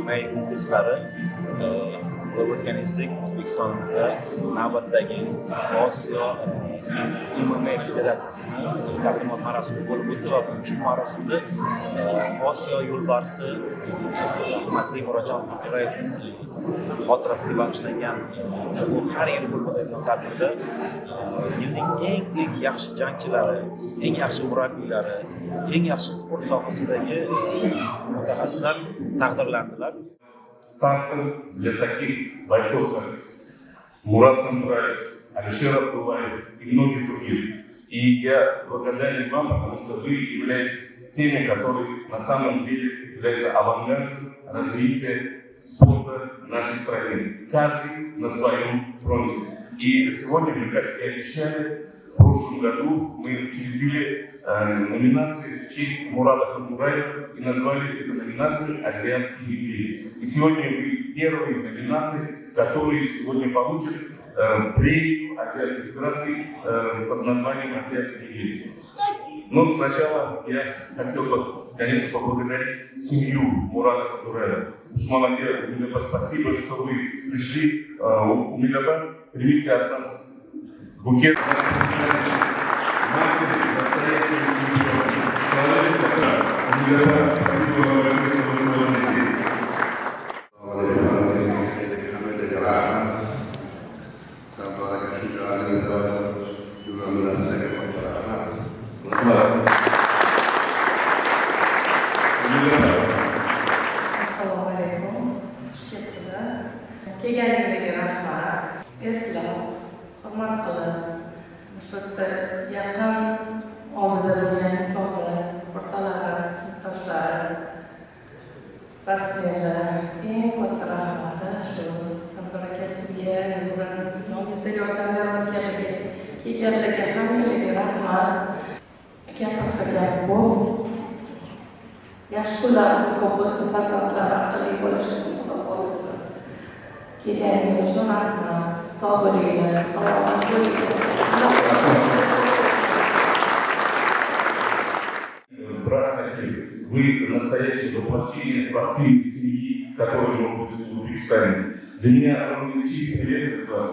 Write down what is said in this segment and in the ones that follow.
MMA muxlislari, ko'rib o'tganingizdek, O'zbekistonimizda navbatdagi Osiyo MMA federatsiyasining taqdimot marosimi bo'lib o'tdi va ushbu marosimda Osiyo yo'lbarsi hurmatli Murodjon Qudurayevning xotirasiga bag'ishlangan ushbu har yili bo'lib o'tadigan tadbirda yilning eng yaxshi jangchilari, eng yaxshi murabbiylari, eng yaxshi sport sohasidagi mutaxassislar taqdirlandilar. Стартом для таких бойцов, как Мурод Кудураев, Алишер Абдуллаев и многих других. И я благодарен вам, потому что вы являетесь теми, которые на самом деле являются авангардом развития спорта в нашей стране. Каждый на своем фронте. И сегодня мы, как и обещали, в прошлом году мы учредили номинации в честь Мурада Кудураева и назвали эту номинацию «Азиатский медведь». И сегодня вы первые номинанты, которые сегодня получат премию Азиатской Федерации под названием «Азиатский медведь». Но сначала я хотел бы, конечно, поблагодарить семью Мурада Кудураева. Усманове, спасибо, что вы пришли. Умилятан, примите от нас букет. Kelganligiga rahmat. Eslab, hurmat qilib, shu yerda yaqin oldida bo'lgan insonlar, o'rtalari, sinfdoshlari, sportsmenlar, eng katta rahmati shu Sardor akasiga, yoningizda yordam berayotganiga, kelganlarga hammaga rahmat. Gapirsa gap ko'p. Yaxshi kunlarimiz ko'p bo'lsin, farzandlar aqlli bo'lishsin, Xudo xohlasa. Kelganligingiz uchun rahmat. Sog' bo'linglar, salomat bo'linglar. Брат Ахиль, вы настоящее воплощение спортивной семьи, которая может быть в Узбекистане. Для меня огромная честь приветствовать вас,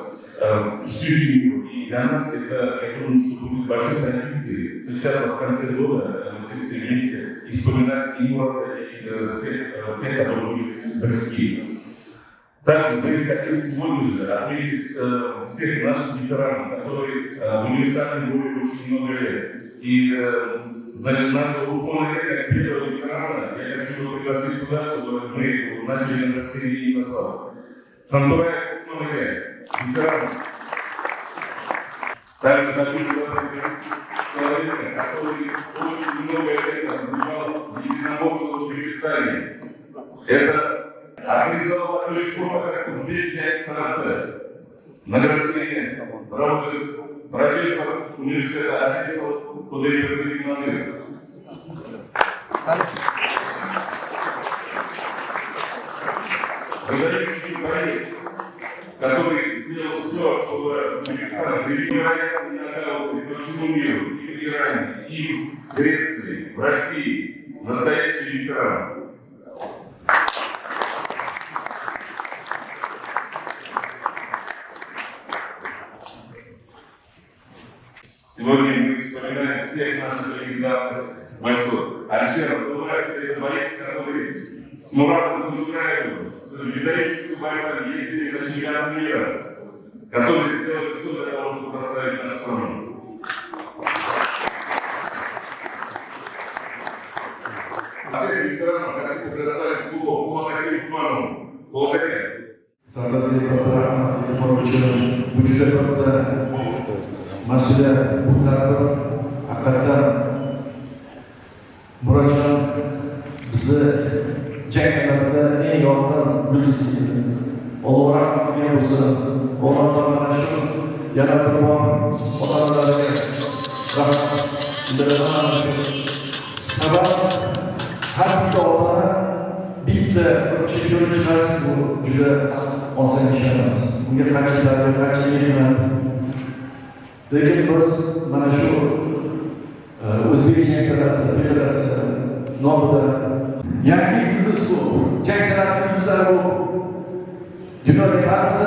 всю семью. И для нас это, я думаю, что будет большой традицией встречаться в конце года здесь все вместе и вспоминать и Мурада, и тех, которые были близки. Также мы хотим сегодня же отметить всех наших ветеранов, которые в универсальном бою очень много лет. И значит, нашего Усмана, как первого ветерана, я хочу его пригласить сюда, чтобы мы начали на расстоянии на славу. Шантураев Усман, ветеран. Также хочу сюда пригласить человека, который очень много лет занимал единоборство в Узбекистане. Это организовал такой спорт, как Узбек Санате. Награждение проводит профессор университета Ахметов Кудайбердиев. Выдающийся боец, который сделал все, чтобы Узбекистан привели невероятные нокауты по всему миру, и в Иране, и в Греции, в России. Настоящий ветеран. Сегодня мы вспоминаем всех наших легендарных бойцов. Алишер Абдуллаев – это боец, который с Мурадом Кудураевым, с выдающимися бойцами ездили на чемпионат мира, которые сделали все для того, чтобы прославить нашу страну. Всех ветеранов хотим предоставить слово Кулатаке Усманову. Кулатаке. Sardor uchun bu juda katta mas'uliyat. Bu tadbir haqiqatan Murodjon bizni janglarda eng yorqin yulduz Alloh rahmat qilgan bo'lsin. Allohdan mana shu yana bir bor ota-onalarga rahmat bildiraman. Sabab har bitta ota bitta chempion chiqarish bu juda oson ish emas. Bunga qancha davlat, qancha mehnat. Lekin biz mana shu O'zbek Jang san'ati federatsiyasi nomida yangi yulduz bu, jang san'ati yulduzlari bu. Jurnalistlarimiz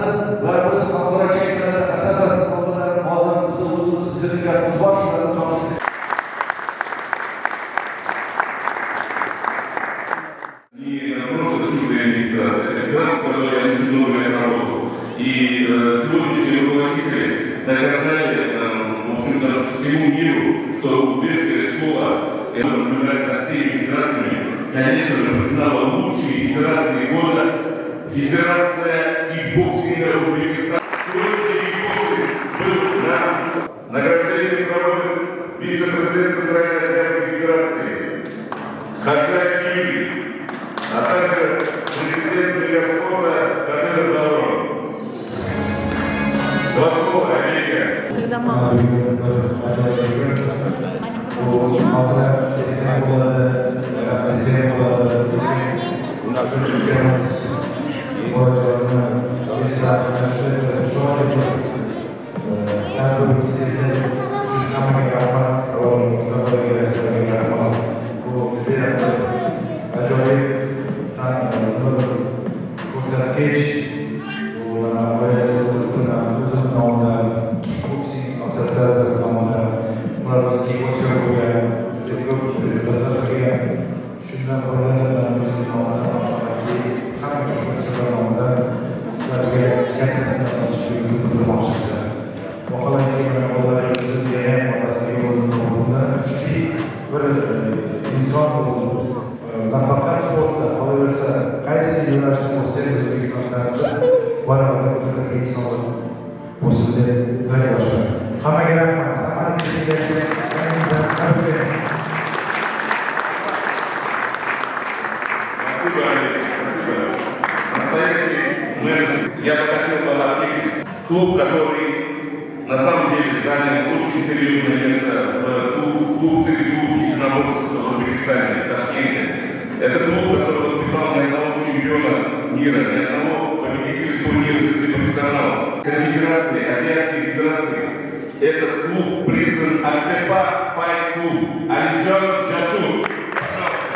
va biz xalqaro jang san'ati asosasi xodimlari hozir biz o'zimiz sizlarga bor shularni topshirdik. И сегодняшние руководители доказали, в общем-то, всему миру, что узбекская школа наблюдает за всеми федерациями. Конечно же, признала лучшие федерации года Федерация кикбоксинга Узбекистана. Сегодняшний кикбоксинг был на награждении проводит вице-президент Центральной Азиатской Федерации Хаджай Юрий, а также президент Лига спорта Кадыр Давron. Два слова, Америка. Когда мама. Nafaqat sportda, qolaversa qaysi yo'nalishda bo'lsangiz O'zbekistonda barobar insonlar o'sib deb boshqa. Hammaga rahmat. Спасибо, Олег, спасибо. Настоящий менеджер. Я бы хотел бы отметить клуб, который на самом деле занял очень серьезное место в клуб среди двух единоборств в Узбекистане, в Ташкенте. Это клуб, который воспитал ни одного чемпиона мира, ни одного победителя турнира среди профессионалов. Конфедерации, Азиатской Федерации. Этот клуб признан Актепа Файт Клуб. Алиджан Джасур. Пожалуйста.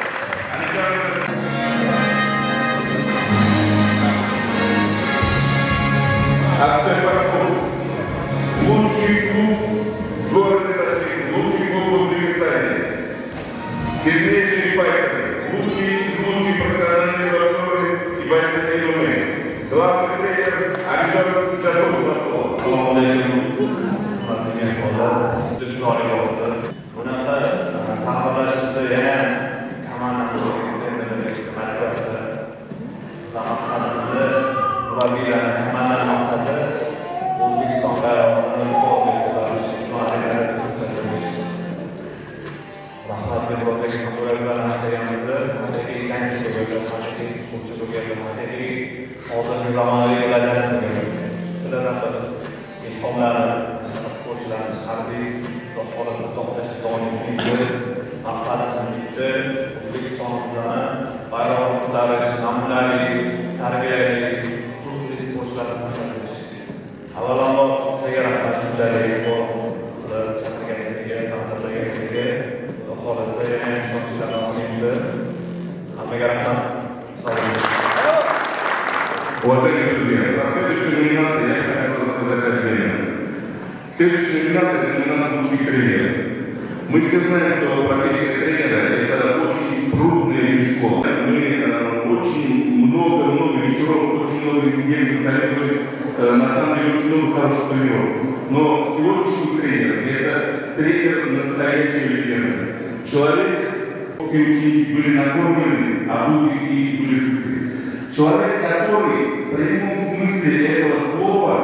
Алиджан Джасур. Актепа Клуб. Лучший клуб в городе Ташкенте, лучший клуб в Узбекистане. Сильнейшие файтеры. Лучшие из лучших профессиональных борцов и бойцы ММА. Главный тренер Алиджан Джасур. Assalomu alaykum. Dushmani bo'ldi. Bunaqa taqdirlashimizda yana komandamiz motivatsiya. Maqsadimiz murabbiylarning hammaning maqsadi O'zbekiston bayrog'ini ko'tarish, ijtimoiyatga ko'rsatish. Rahmat Bedro'dagi murabbiylarni haqiqatda haqiqiy sanchi bo'lgan, haqiqiy sportchi bo'lgan, haqiqiy hozirgi zamonaviy bilan shulardan bir ilhomlarni sportchilarimiz harbiy xohlasa to'xtash doimiy maqsadimiz bitta O'zbekistonimizni bayrog'ini ko'tarish, namunaviy tarbiyali turli sportchilarni ko'rsatish. Avvalambor sizlarga rahmat shunchalik qilib chaqirganligiga, ta'zirlaganligiga, xohlasa yana ishonchlarni olamiz. Hammaga rahmat. Sog' bo'ling. Уважаемые друзья, на следующую номинацию я хотел рассказать отдельно. Следующий номинат – это номинат лучших тренеров. Мы все знаем, что профессия тренера – это очень трудное ремесло. Мы очень много вечеров, очень много недель мы советовались, на самом деле очень много хороших тренеров. Но сегодняшний тренер – это тренер настоящей легенды. Человек, все ученики были накормлены, а и были сыты. Человек, который в прямом смысле этого слова,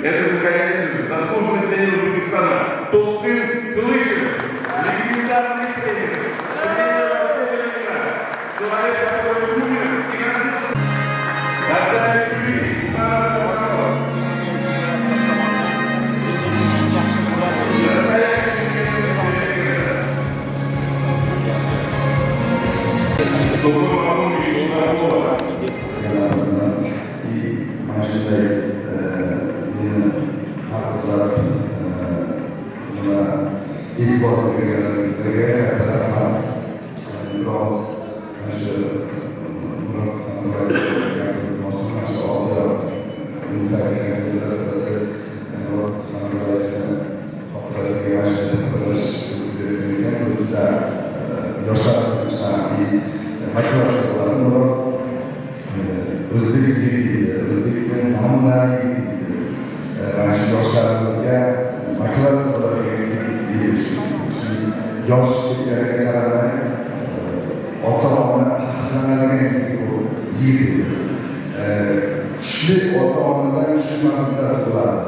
это же, конечно же, заслуженный тренер Узбекистана, Толкын Кылычев, легендарный тренер, тренер всего мира, человек, который умер и родился. Тогда Юрий, настоящий тренер. İlk olarak bir kuchli ota-onadan kuchli mas'uliyat bo'ladi.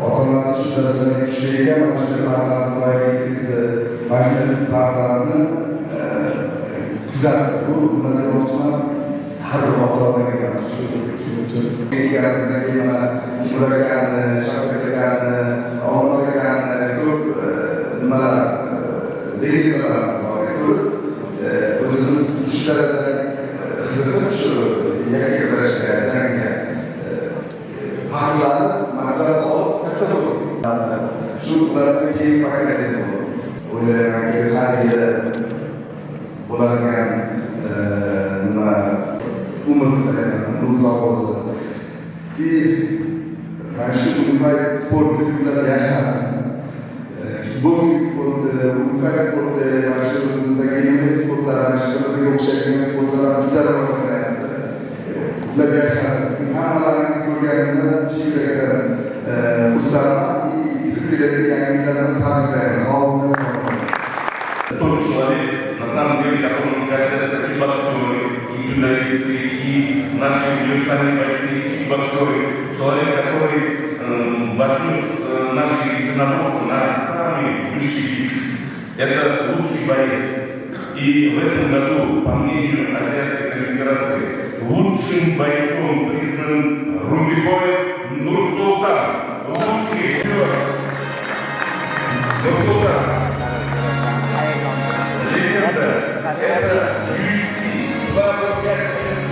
Ota-onasi shu darajada kuchli ekan, mana shu farzandni voyaga yetkazdi, mana shu farzandni kuzatdi. Bu nima demoqchiman? Har bir ota-onaga mas'ul shuning uchun ekanimizdan mana Timur akani, Shavkat akani, Olmos akani ko'p nimalar belgilarimiz bor. O'zimiz shu darajada qiziqib shu yakkalashga, jangga faxrlanib, manzara solib katta bo'ldi. Shu ulardan keyin paydo edi bu. O'ylaymanki, har yili bo'ladigan nima umrda uzoq bo'lsin. Mana shu unify sport turlari yashasin. Boksing sporti, unify sporti, mana shu o'zimizdagi yangi sportlar, mana shu birga o'xshagan sportlar juda rivojlanyapti. Ular yashasin. Hammalaringizni ko'rganimda chin yurakdan xursandman. Turkiyadagi yangiliklarni tabriklayman. Sog' bo'ling. Тот человек, на самом деле, которому гордятся и боксеры, и журналисты, и наши универсальные бойцы, и боксеры. Человек, который вознес наши единоборства на самый высший пик. Это лучший боец. И в этом году, по мнению Азиатской конфедерации, лучшим бойцом признан Рузикоев Нурсултан. Лучший. Нурсултан. Это UFC, 25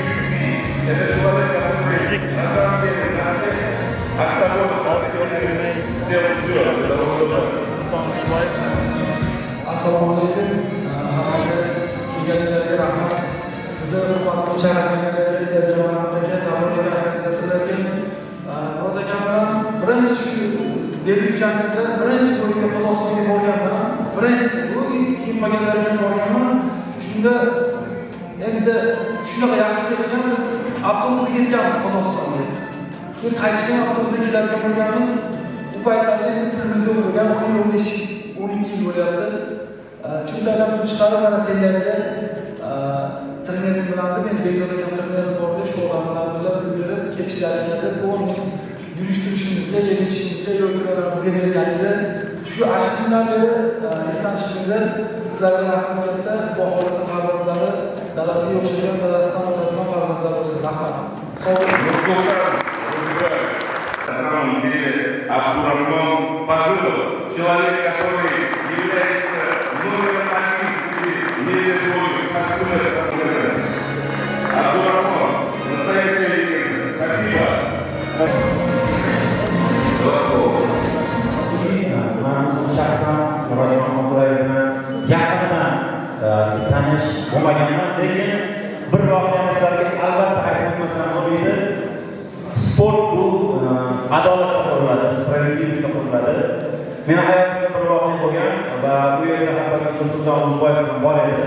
UFC. Это человек, который на самом деле на всех октагонах сделал все для того, чтобы Assalomu alaykum. Hammaga kelganlarga rahmat. Bizni hurmatli shaharlarga, stadionlarga, zavodlarga, organizatorlarga Rodakan bilan birinchi shu debyutchanikda birinchi bo'yiga Qozog'istonga borganman. Birinchisi bu keyin qolganlarga borganman. Shunda endi shunaqa yaxshi kelgan biz avtobusga ketganmiz Qozog'istonga. Keyin qaytishga avtobusga keladigan bo'lganmiz. U paytlarda tilimiz yo'q bo'lgan 12 yil bo'lyapti. Chuntalar chiqarib mana senlarga trenerim bilan men Bekzod akam trenerim bordi, shu odamlar bilan berib ketishlaringda bu yurish turishimizga, yeyishimizga yo'l ko'rlarimizni bergan edi. Shu ashqimdan beri esdan chiqmaydi. Sizlarga rahmat katta. Xudo xolasa farzandlari dadasiga o'xshagan, dadasidan o'tadigan farzandlar bo'lsin. Rahmat. Sog' bo'ling. На самом деле Абдурахман Фазылов, человек, который является номером 1 среди мировой спортсменов. Абдурахман, настоящая легенда. Спасибо. Men shaxsan Murodjon Mo'minboyevni yaqindan tanish bo'lmaganman, lekin bir voqeani sizlarga albatta aytmasam bo'lmaydi. Sport bu adolatga quriladi, spravedlivostga quriladi. Meni hayotimda bir voqea bo'lgan va bu yerda hatto Nursulton Uzboyev ham bor edi.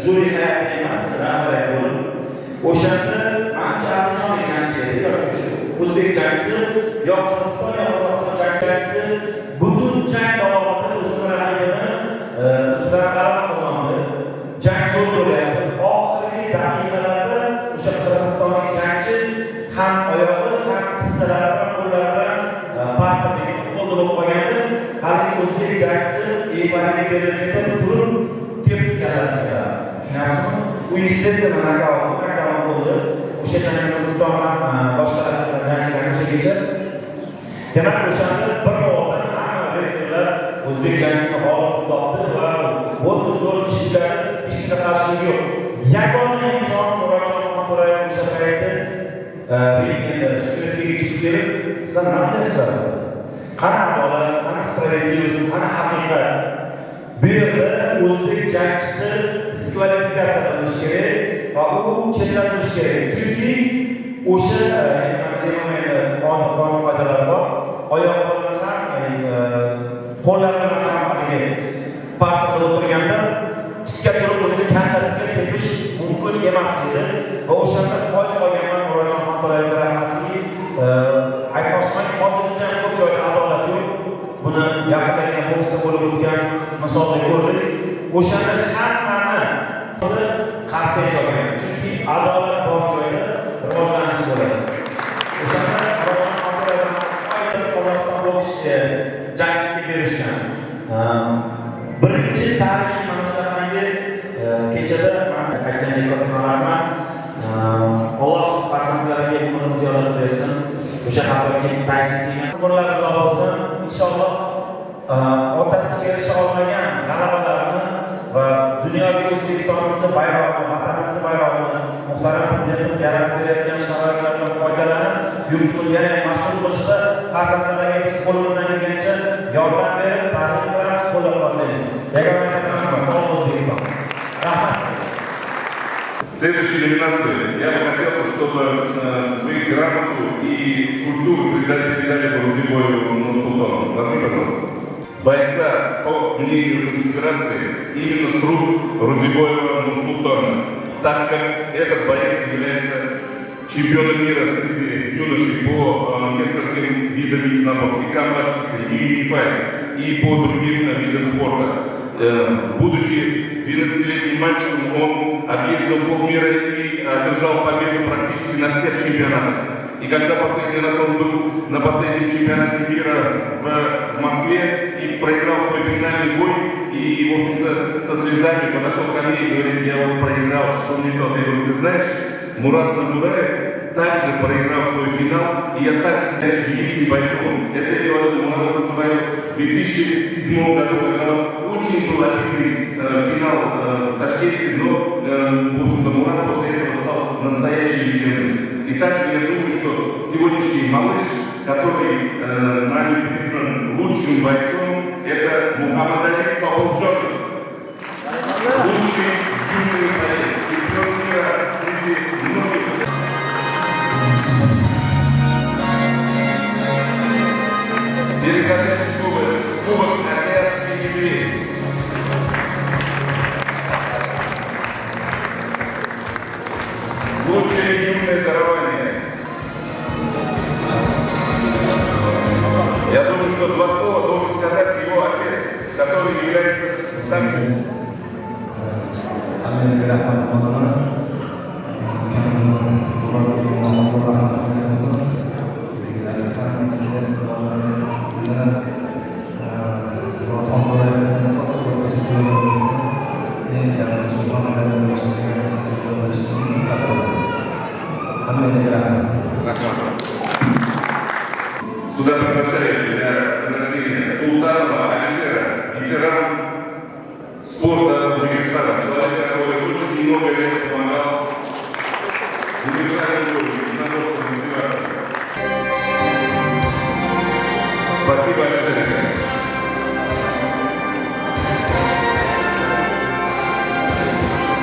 Juri hayoti emas, rahbar bo'lib. O'shanda ancha arzon jangchi edi, yoki shu o'zbek jangchisi, yo Qozog'iston, yo Qozog'iston jangchisi butun jang davomida o'zini raqibini ustidan qarab qo'ygandi. Jang zo'r bo'lyapti. Oxirgi daqiqalarda o'sha qozog'istonlik jangchi ham oyog'i, ham tissalari bilan qo'llari bilan parqatga qo'lda bo'lib qolgandi. Haligi o'zbek jangchisi evaniga berilib turib, tepib kalasiga. Tushunasizmi? U естественно nokaut bo'ldi. O'sha jangda Nursulton ham boshqa jangchilar o'shagacha. Demak, o'shanda bir o'g'il hamma rekordlar o'zbek jangchisini g'olib topdi va bu zo'r kishilar hech kimda qarshiligi yo'q. Yagona inson Murodjon Mo'minboyev o'sha paytda ringga chiqib kelib, sizlar nima deysizlar? Qani adolat, qani spravedlivость, qani haqiqat? Bu yerda o'zbek jangchisi diskvalifikatsiya qilinishi kerak va u chetlatilishi kerak. Chunki o'sha qonun qoidalari bor. Oyoqlarni ham, qo'llarini ham partada o'tirganda tikka turib o'zini kallasiga tepish mumkin emas edi. Va o'shanda qolganman Murodjon Mo'minboyev rahmatli aytmoqchimanki, hozirda ham ko'p joyda adolat yo'q. Buni yaqindagi boksda bo'lib o'tgan misolda ko'rdik. O'shanda hammani qarshi olgan. Chunki adolat bor o'sha hattoki Tayson degan umrlar uzoq bo'lsin. Inshaalloh otasi erisha olmagan g'alabalarni va dunyoga O'zbekistonimizni bayrog'ini, vatanimizni bayrog'ini muhtaram prezidentimiz yaratib berayotgan sharoitlardan foydalanib, yurtimizni yana mashg'ul qilishda farzandlarga biz qo'limizdan kelgancha yordam berib, ta'lim qilamiz, qo'llab-quvvatlaymiz. Yagona rahmat O'zbekiston. Rahmat. Следующую номинацию я бы хотел, чтобы вы грамоту и скульптуру передали Рузибою Нурсултану. Возьми, пожалуйста. Бойца, по мнению Федерации, именно с рук Рузибоева Нурсултана, так как этот боец является чемпионом мира среди юношей по нескольким видам единоборств, и комбатисты, и юнифайт, и по другим видам спорта. Будучи 12-летним мальчиком, он объездил полмира и одержал победу практически на всех чемпионатах. И когда последний раз он был на последнем чемпионате мира в Москве и проиграл свой финальный бой, и, в общем-то, со слезами подошел ко мне и говорит: я вот проиграл, что мне делать? Я говорю: ты знаешь, Мурат Набураев также проиграл свой финал, и я также стал великим бойцом. Это я говорил Мурату Набураеву в 2007 году, когда он очень был обидный финал в Ташкенте, но, в общем-то, Мурат после этого стал настоящей легендой. И также я думаю, что сегодняшний малыш, который нами признан лучшим бойцом, это Мухаммад Али Папулджонов. Лучший юный боец, чемпион мира среди многих. Великолепный кубок азиатский медведь. Лучшее юное дарование. Я думаю, что два слова должен сказать его отец, который является также. Сюда приглашаю для награждения Султанова Алишера, ветеран спорта Узбекистана, человек, который очень много лет помогал универсальному единоборству развиваться. Спасибо, Алишер.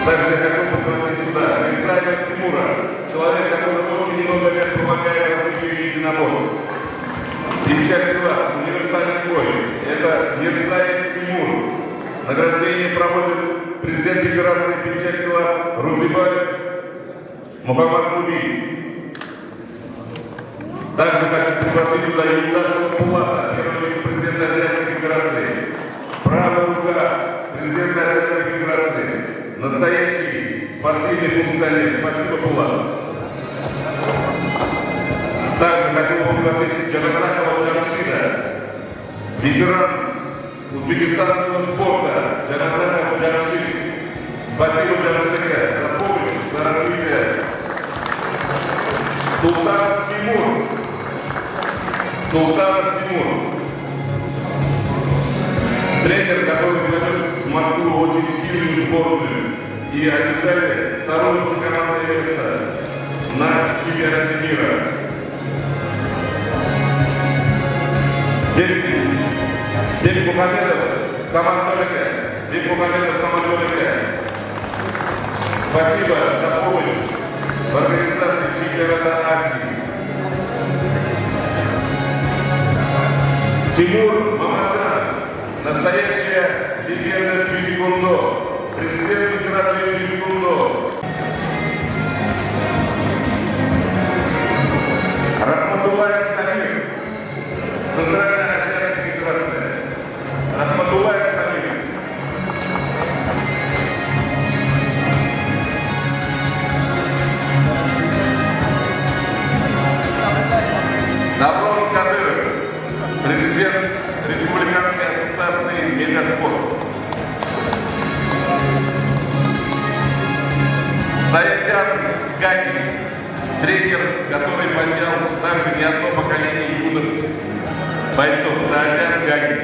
Также я хотел попросить сюда Мирзаева Тимура, человек, который очень много лет помогает развитию единоборств. Пимчак-Сила, универсальный бой. Это Мирзаев Тимур. Награждение проводит президент Федерации Пимчак-Сила Рузибаев Мухаммад Муби. Также хочу пригласить сюда Юлдашева Пулата, первый вице-президент Азиатской Федерации. Правая рука президента Азиатской Федерации. Настоящий спортивный функционер. Спасибо, Пулат. Также хотел бы пригласить Джаназакова Джамшида, ветеран узбекистанского спорта Джаназаков Джамшид. Спасибо, Джамшид, за помощь, за развитие. Султанов Тимур. Тренер, который привез в Москву очень сильную сборную и одержали второе чемпионатное место на чемпионате мира. Бекмухамедов Самантолика. Спасибо за помощь в организации чемпионата Азии. Тимур Мамаджан, настоящая легенда Чжи-Кундо, президент Федерации Чжи-Кундо. Рахматуллаев Самир, Центральная Азиатская Федерация. Рахматуллаев Самир. Наврон Кадыров, президент Республиканской ассоциации Мегаспорт. тренер, который поднял также не одно поколение юных бойцов, Саакян Гагин.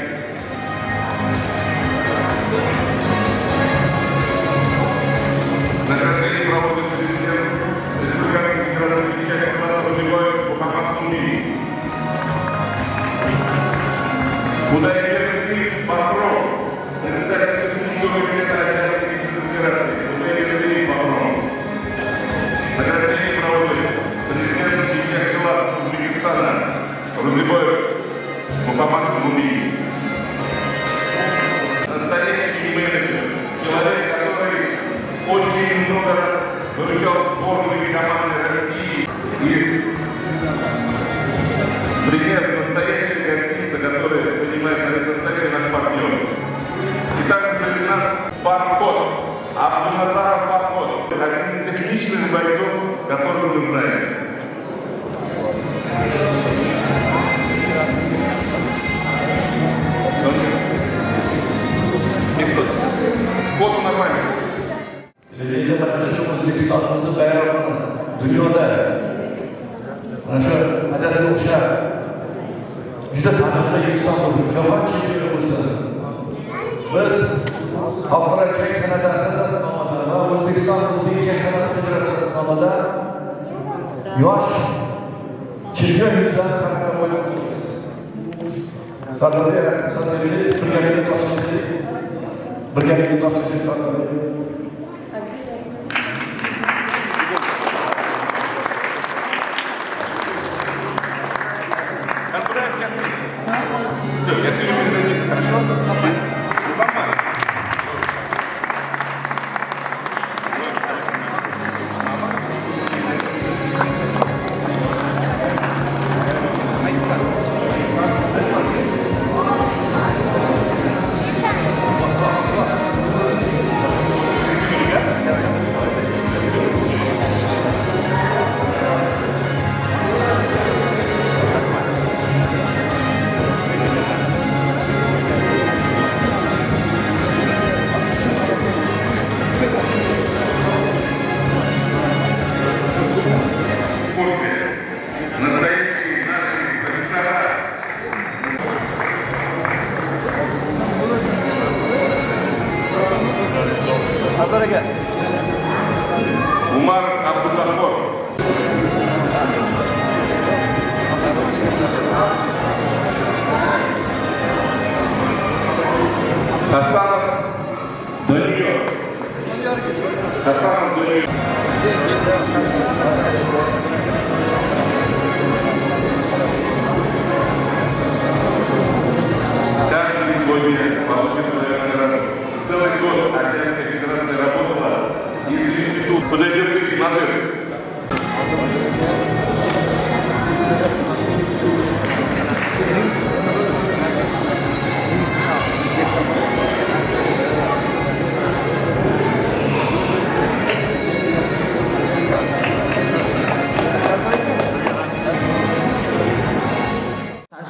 Награждение проводит президент Республиканской Федерации Величайшего Владимир Мухаммад Нури. Куда Юрий Павлов, председатель технического комитета Азиатской Федерации, куда Юрий Павлов. Награждение проводит президент Величайшего Узбекистана Рузибоев Мухаммад Нури. Настоящий менеджер, человек, который очень много раз выручал сборные команды России и пример настоящей гостиницы, который понимает, настоящий наш партнер. И также среди нас Фарход, Абдуназаров Фарход, один из техничных бойцов, которых мы знаем. Фото на память. Kelajda mana shu O'zbekistonimizni bayrog'ini dunyoda mana shu adasiga o'xshab juda taniqli inson bo'ldi, jahon chempioni bo'lsa. Biz xalqaro jang san'ati assotsiatsiyasi nomidan va O'zbekiston O'zbek jang san'ati federatsiyasi nomidan yosh chempion yuzdan qatnab o'ynaymiz. Sardoria, Sardoria birgalikda topshirsak, Sardoria. Все, если вы передадите, хорошо? Настоящие наши профессора. Умар Абдуллахов. Хасанов Даниил. Хасанов Даниил. Каждый сегодня получит свою награду. Целый год Азиатская Федерация работала, если институт подойдет к Надыр.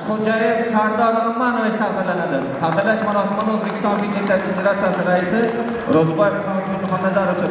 Xo'jayev Sardor Umanovich taqdirlanadi. Taqdirlash marosimini O'zbekiston Fitness Federatsiyasi raisi Ro'zboyev Muhammadzarovich